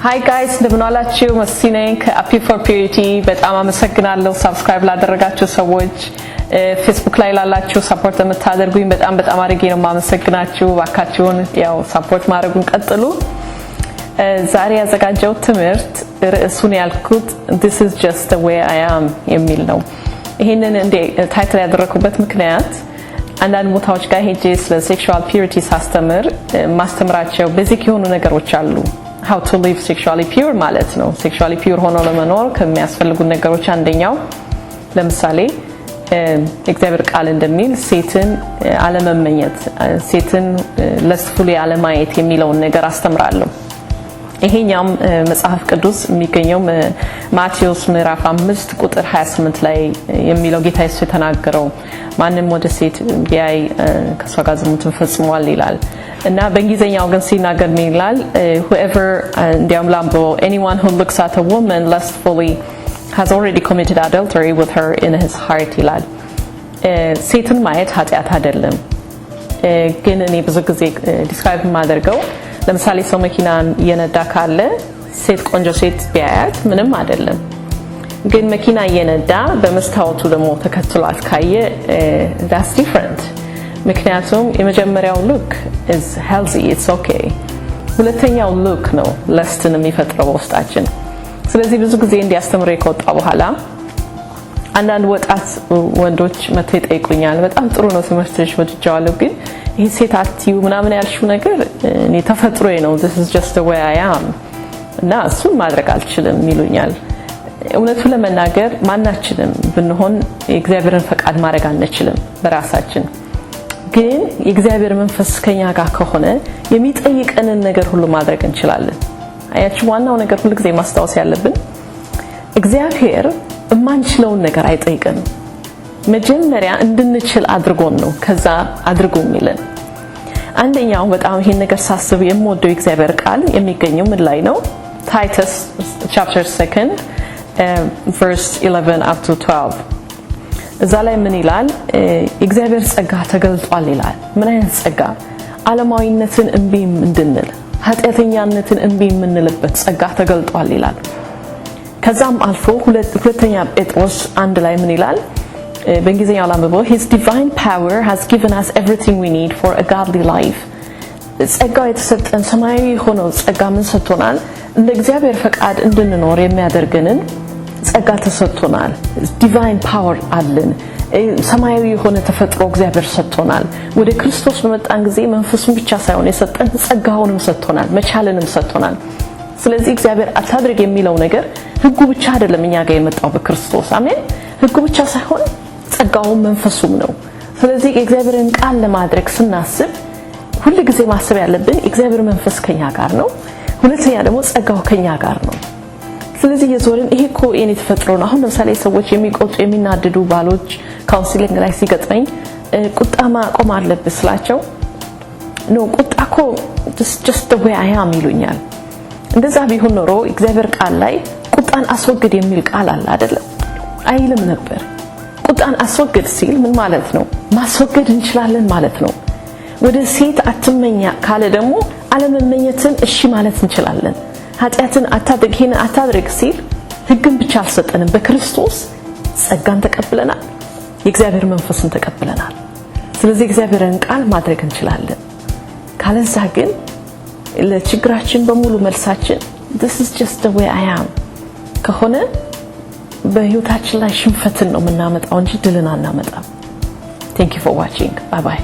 Hi guys, እንደምናላችሁ መስሲነኝ ከAppy for Purity በጣም አመሰግናለሁ ሰብስክራይብ ላደረጋችሁ ሰዎች ፌስቡክ ላይ ላላችሁ ሰፖርት የምታደርጉኝ በጣም አድርጌ ነው ማመሰግናችሁ ባካችሁን ያው ሰፖርት ማድረጉን ቀጥሉ ዛሬ ያዘጋጀው ትምህርት ርዕሱን ያልኩት This is just the way I am የሚል ነው ይሄንን እንደ ታይትል ያደረኩበት ምክንያት አንዳንድ ቦታዎች ጋር ሄጄ ስለ ሴክሹዋል ፒዩሪቲ ሳስተምር ማስተምራቸው ቤዚክ የሆኑ ነገሮች አሉ how to live sexually pure ማለት ነው sexually pure ሆኖ ለመኖር ከሚያስፈልጉ ነገሮች አንደኛው ለምሳሌ እግዚአብሔር ቃል እንደሚል ሴትን አለመመኘት ሴትን ለስፉሊ አለማየት የሚለውን ነገር አስተምራለሁ ይሄኛም መጽሐፍ ቅዱስ የሚገኘው ማቴዎስ ምዕራፍ 5 ቁጥር 28 ላይ የሚለው ጌታ ኢየሱስ የተናገረው ማንንም ወደ ሴት ቢያይ ከሷ ጋር ዝሙትን ፈጽሟል ይላል እና በእንግሊዘኛው ግን ሲናገር ምን ይላል whoever እንዲያውም ላምቦ anyone who looks at a woman lustfully has already committed adultery with her in his heart ይላል ሴትን ማየት ኃጢአት አይደለም ግን እኔ ብዙ ጊዜ ዲስክራይብ ማደርገው ለምሳሌ ሰው መኪናን እየነዳ ካለ ሴት ቆንጆ ሴት ቢያያት ምንም አይደለም ግን መኪና እየነዳ በመስታወቱ ደግሞ ተከትሏት ካየ that's different ምክንያቱም የመጀመሪያው look is healthy it's okay ሁለተኛው look ነው ለስትን የሚፈጥረው ውስጣችን ስለዚህ ብዙ ጊዜ እንዲያስተምሩ የከወጣ በኋላ አንዳንድ ወጣት ወንዶች መጥተው ይጠይቁኛል በጣም ጥሩ ነው ትምህርትሽ ወድጃለሁ ግን ይሄ ሴት አትዩ ምናምን ያልሽው ነገር እኔ ተፈጥሮዬ ነው this is just the way I am እና እሱን ማድረግ አልችልም ይሉኛል እውነቱን ለመናገር ማናችንም ብንሆን የእግዚአብሔርን ፈቃድ ማድረግ አንችልም በራሳችን ግን የእግዚአብሔር መንፈስ ከኛ ጋር ከሆነ የሚጠይቀንን ነገር ሁሉ ማድረግ እንችላለን አያችሁ ዋናው ነገር ሁሉ ጊዜ ማስተዋወስ ያለብን እግዚአብሔር የማንችለውን ነገር አይጠይቀንም መጀመሪያ እንድንችል አድርጎን ነው ከዛ አድርጎ የሚለን አንደኛው በጣም ይሄን ነገር ሳስብ የምወደው እግዚአብሔር ቃል የሚገኘው ምን ላይ ነው Titus chapter 2 verse 11 up to 12 እዛ ላይ ምን ይላል እግዚአብሔር ጸጋ ተገልጧል ይላል ምን አይነት ጸጋ ዓለማዊነትን እንቢ እንድንል ኃጢአተኛነትን እንቢ እንልበት ጸጋ ተገልጧል ይላል ከዛም አልፎ ሁለተኛ ጴጥሮስ 1 ላይ ምን ይላል በእንግሊዘኛው ላምበው His divine power has given us everything we need for a godly life ጸጋው የተሰጠን ሰማያዊ ሆኖ ጸጋ ምን ሰጥቶናል እንደ እግዚአብሔር ፈቃድ እንድንኖር የሚያደርገንን ጸጋ ተሰጥቶናል divine power አለን ሰማያዊ ሆነ ተፈጥሮ እግዚአብሔር ሰጥቶናል ወደ ክርስቶስ በመጣን ጊዜ መንፈሱን ብቻ ሳይሆን የሰጠን ጸጋውንም ሰጥቶናል መቻልንም ሰጥቶናል ስለዚህ እግዚአብሔር አታድርግ የሚለው ነገር ህጉ ብቻ አይደለም እኛ ጋር የመጣው በክርስቶስ አሜን ህጉ ብቻ ሳይሆን ጸጋው መንፈሱም ነው ስለዚህ የእግዚአብሔርን ቃል ለማድረግ ስናስብ ሁሉ ጊዜ ማሰብ ያለብን እግዚአብሔር መንፈስ ከኛ ጋር ነው ሁለተኛ ደግሞ ጸጋው ከኛ ጋር ነው ስለዚህ የዞርን ይሄ እኮ የኔ ተፈጥሮ ነው አሁን ለምሳሌ ሰዎች የሚቆጡ የሚናደዱ ባሎች ካውንስሊንግ ላይ ሲገጥመኝ ቁጣ ማቆም አለብህ ስላቸው ነው ቁጣኮ just the way I am ይሉኛል እንደዛ ቢሆን ኖሮ እግዚአብሔር ቃል ላይ ቁጣን አስወግድ የሚል ቃል አለ አይደለም አይልም ነበር ቁጣን አስወግድ ሲል ምን ማለት ነው ማስወገድ እንችላለን ማለት ነው ወደ ሴት አትመኛ ካለ ደግሞ አለመመኘትን እሺ ማለት እንችላለን ኃጢአትን አታድርግን አታድርግ ሲል ህግን ብቻ አልሰጠንም በክርስቶስ ጸጋን ተቀብለናል የእግዚአብሔር መንፈስን ተቀብለናል ስለዚህ እግዚአብሔርን ቃል ማድረግ እንችላለን ካለዛ ግን ለችግራችን በሙሉ መልሳችን this is just the way I am ከሆነ በህይወታችን ላይ ሽንፈትን ነው የምናመጣው እንጂ ድልን አናመጣም Thank you for watching bye bye